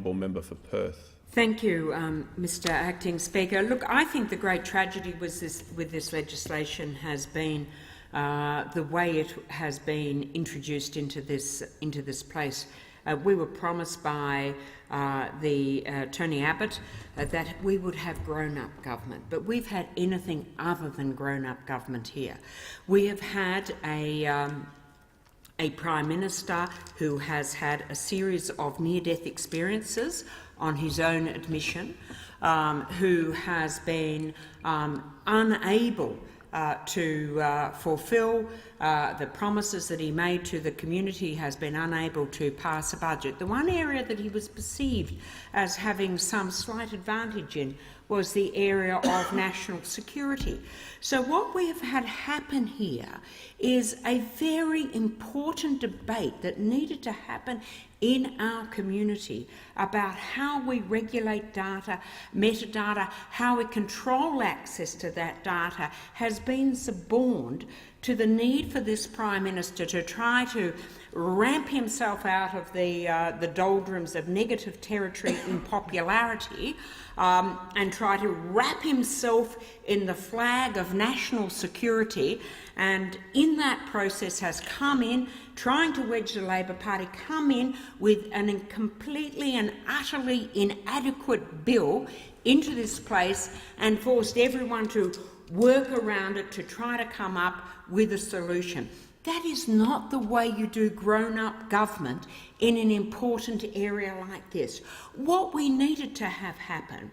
honourable member for Perth. Thank you, Mr Acting Speaker. Look, I think the great tragedy with this legislation has been the way it has been introduced into this place. We were promised by Tony Abbott that we would have grown-up government, but we've had anything other than grown-up government here. We have had a Prime Minister who has had a series of near-death experiences on his own admission, who has been unable to fulfil the promises that he made to the community, has been unable to pass a budget. The one area that he was perceived as having some slight advantage in was the area of national security. So what we have had happen here is a very important debate that needed to happen in our community about how we regulate data, metadata, how we control access to that data, has been suborned to the need for this Prime Minister to try to ramp himself out of the doldrums of negative territory in popularity and try to wrap himself in the flag of national security, and in that process has come in trying to wedge the Labor Party, come in with a completely and utterly inadequate bill into this place and forced everyone to work around it to try to come up with a solution. That is not the way you do grown-up government in an important area like this. What we needed to have happen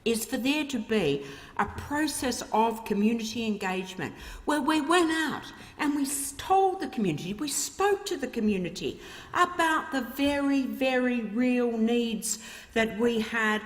is for there to be a process of community engagement where we went out and we told the community, we spoke to the community about the very, very real needs that we had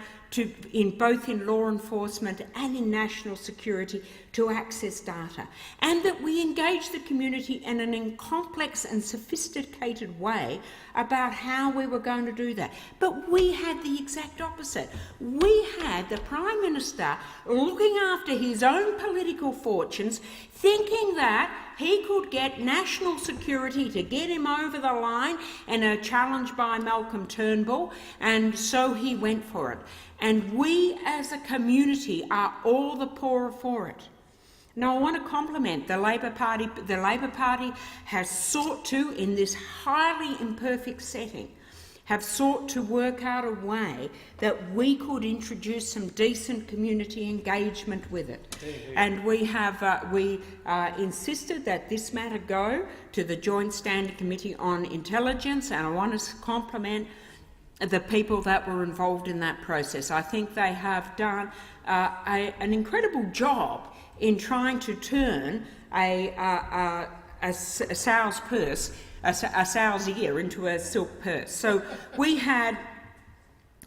both in law enforcement and in national security to access data, and that we engage the community in an complex and sophisticated way about how we were going to do that. But we had the exact opposite. We had the Prime Minister looking after his own political fortunes, thinking that he could get national security to get him over the line in a challenge by Malcolm Turnbull, and so he went for it. And we as a community are all the poorer for it. Now, I want to compliment the Labor Party. The Labor Party has sought to, in this highly imperfect setting, have sought to work out a way that we could introduce some decent community engagement with it. And we have insisted that this matter go to the Joint Standing Committee on Intelligence, and I want to compliment the people that were involved in that process. I think they have done an incredible job in trying to turn a sow's purse, a sow's ear into a silk purse. So we had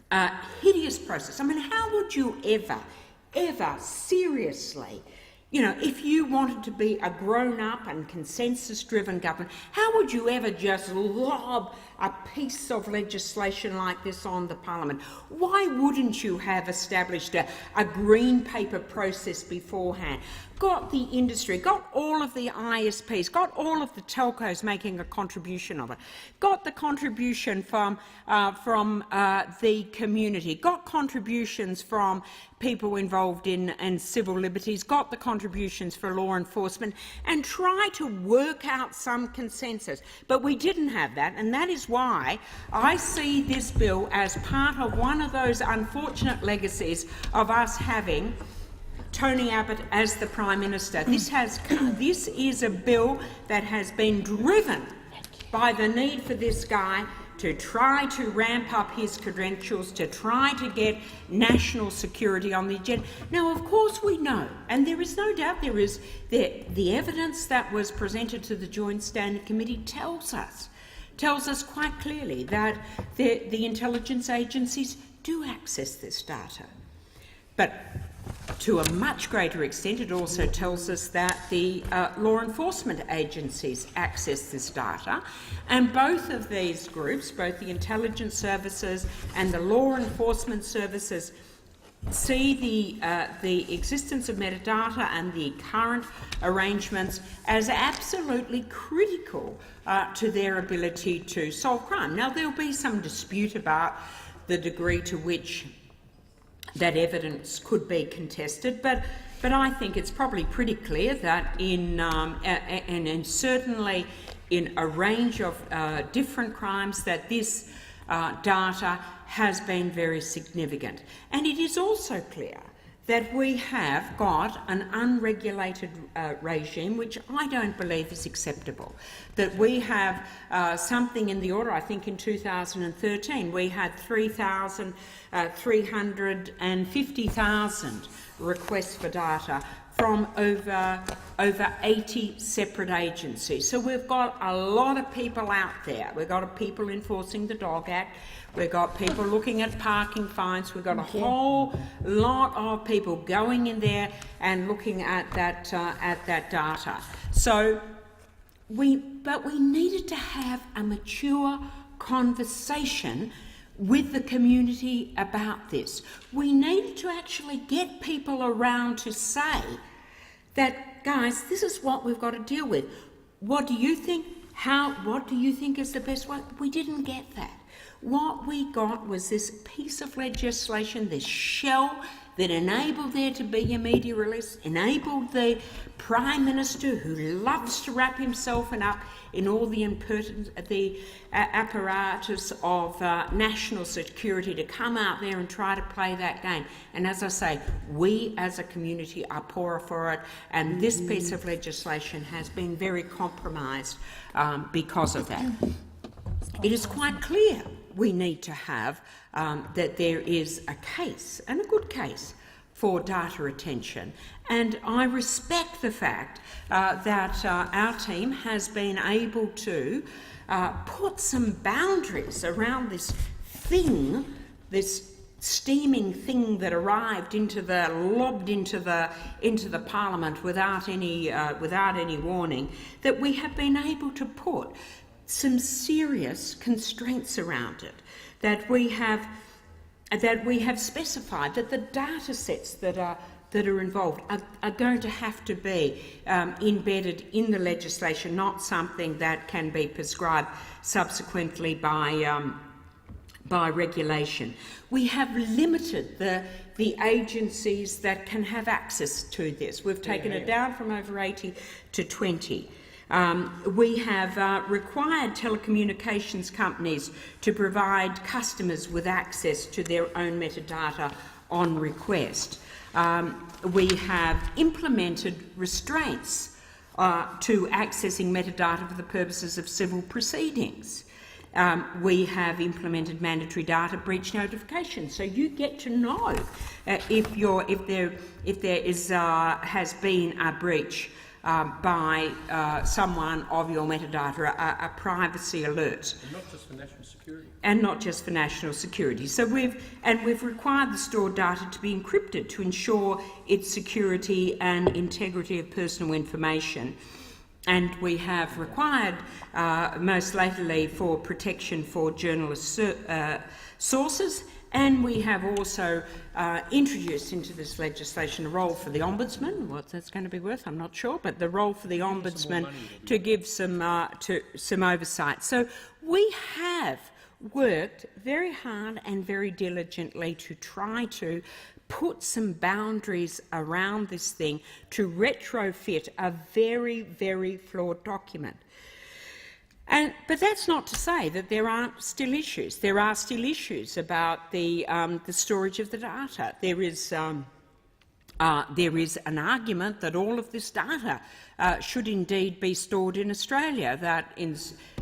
a hideous process. I mean, how would you ever seriously, if you wanted to be a grown-up and consensus-driven government, how would you ever just lob a piece of legislation like this on the Parliament? Why wouldn't you have established a green paper process beforehand? Got the industry, got all of the ISPs, got all of the telcos making a contribution of it, got the contribution from the community, got contributions from people involved in civil liberties, got the contributions for law enforcement, and try to work out some consensus. But we didn't have that, and that is why I see this bill as part of one of those unfortunate legacies of us having Tony Abbott as the Prime Minister. This is a bill that has been driven by the need for this guy to try to ramp up his credentials, to try to get national security on the agenda. Now, of course we know, and there is no doubt the evidence that was presented to the Joint Standing Committee tells us quite clearly that the intelligence agencies do access this data. But to a much greater extent, it also tells us that the law enforcement agencies access this data, and both of these groups, both the intelligence services and the law enforcement services, see the existence of metadata and the current arrangements as absolutely critical to their ability to solve crime. Now, there'll be some dispute about the degree to which that evidence could be contested, but I think it's probably pretty clear that and certainly in a range of different crimes that this data has been very significant. And it is also clear that we have got an unregulated regime, which I don't believe is acceptable. That we have something in the order, I think in 2013, we had 350,000 requests for data from over 80 separate agencies. So we've got a lot of people out there. We've got people enforcing the Dog Act. We've got people looking at parking fines. We've got a whole lot of people going in there and looking at that data. So we needed to have a mature conversation with the community about this. We needed to actually get people around to say that, guys, this is what we've got to deal with. What do you think? What do you think is the best way? We didn't get that. What we got was this piece of legislation, this shell that enabled there to be a media release, enabled the Prime Minister, who loves to wrap himself up in all the apparatus of national security, to come out there and try to play that game. And as I say, we as a community are poorer for it, and this piece of legislation has been very compromised because of that. It is quite clear we need to have that there is a case, and a good case, for data retention. And I respect the fact that our team has been able to put some boundaries around this thing, this steaming thing that arrived lobbed into the Parliament without any warning, that we have been able to put some serious constraints around it, that we have specified that the data sets that are involved are going to have to be embedded in the legislation, not something that can be prescribed subsequently by regulation. We have limited the agencies that can have access to this. We've taken it down from over 80 to 20. We have required telecommunications companies to provide customers with access to their own metadata on request. We have implemented restraints to accessing metadata for the purposes of civil proceedings. We have implemented mandatory data breach notification, so you get to know if there has been a breach by someone of your metadata, a privacy alert. And not just for national security. And not just for national security. So we've required the stored data to be encrypted to ensure its security and integrity of personal information. And we have required, most lately, for protection for journalist sources. And we have also introduced into this legislation a role for the Ombudsman. What that's going to be worth, I'm not sure, but the role for the Ombudsman to give some oversight. So we have worked very hard and very diligently to try to put some boundaries around this thing, to retrofit a very, very flawed document. But that's not to say that there aren't still issues. There are still issues about the storage of the data. There is an argument that all of this data should indeed be stored in Australia.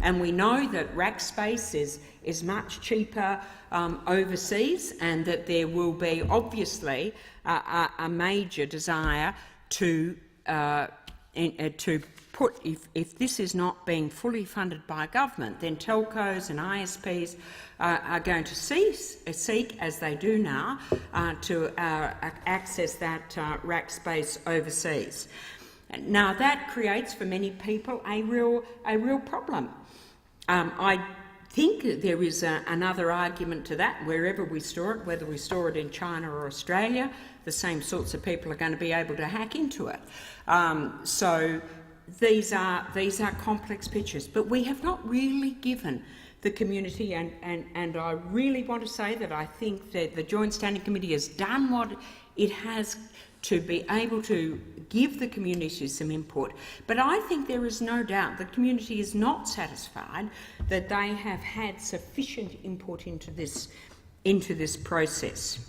And we know that rack space is much cheaper overseas, and that there will be obviously a major desire to put, if this is not being fully funded by government, then telcos and ISPs are going to seek, as they do now, to access that rack space overseas. Now that creates for many people a real problem. I think there is another argument to that. Wherever we store it, whether we store it in China or Australia, the same sorts of people are going to be able to hack into it. So these are complex pictures, but we have not really given the community, and I really want to say that I think that the Joint Standing Committee has done what it has to be able to give the community some input. But I think there is no doubt the community is not satisfied that they have had sufficient input into this process.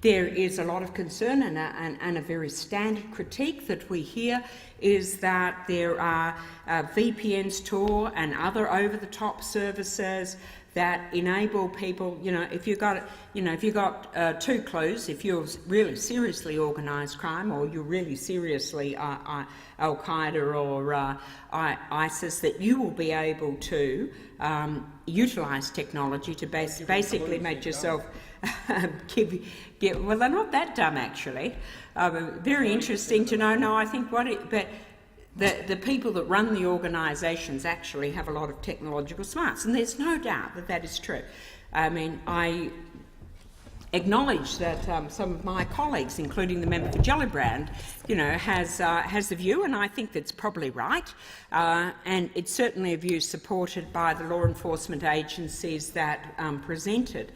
There is a lot of concern, and a very standard critique that we hear is that there are VPNs, Tor and other over-the-top services that enable people, if you've got two clues, if you're really seriously organised crime, or you're really seriously Al-Qaeda or ISIS, that you will be able to utilise technology to basically make yourself well, they're not that dumb, actually. Very interesting to know. No, I think but the people that run the organisations actually have a lot of technological smarts, and there's no doubt that that is true. I mean, I acknowledge that some of my colleagues, including the member for Gellibrand, has the view, and I think that's probably right, and it's certainly a view supported by the law enforcement agencies that presented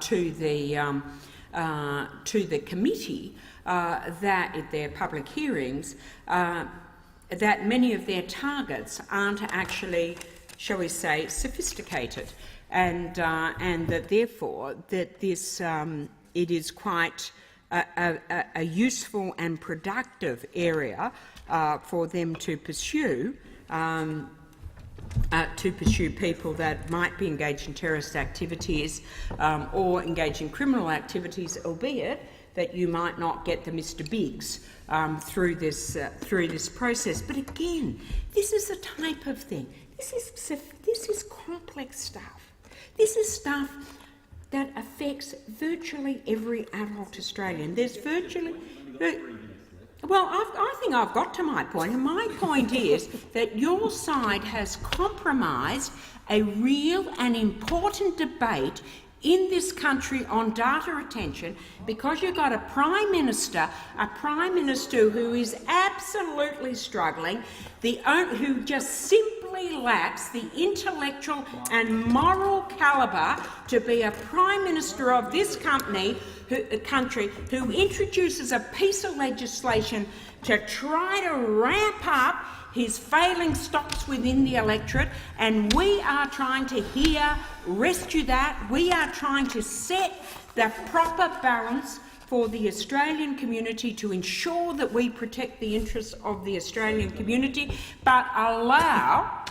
to the committee that at their public hearings, that many of their targets aren't actually, shall we say, sophisticated, and that therefore that this it is quite a useful and productive area for them to pursue. People that might be engaged in terrorist activities or engaged in criminal activities, albeit that you might not get the Mr. Biggs through this process. But again, this is the type of thing. This is complex stuff. This is stuff that affects virtually every adult Australian. There's virtually. Well, I think I've got to my point, and my point is that your side has compromised a real and important debate in this country on data retention, because you've got a Prime Minister who is absolutely struggling, who just simply lacks the intellectual and moral calibre to be a Prime Minister of this country, who introduces a piece of legislation to try to ramp up his failing stocks within the electorate, and we are trying to rescue that. We are trying to set the proper balance for the Australian community to ensure that we protect the interests of the Australian community, but allow,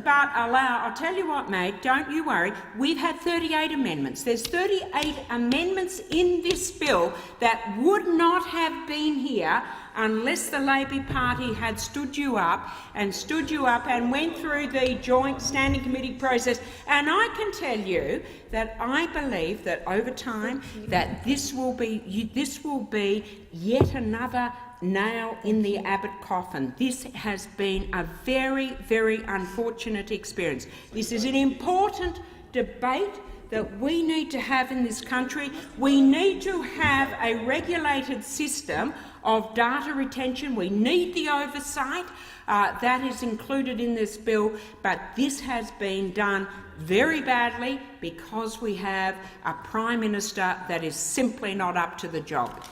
I'll tell you what, mate, don't you worry, we've had 38 amendments. There's 38 amendments in this bill that would not have been here unless the Labor Party had stood you up and went through the Joint Standing Committee process. And I can tell you that I believe that over time that this will be yet another nail in the Abbott coffin. This has been a very, very unfortunate experience. This is an important debate that we need to have in this country. We need to have a regulated system of data retention. We need the oversight that is included in this bill, but this has been done very badly because we have a Prime Minister that is simply not up to the job.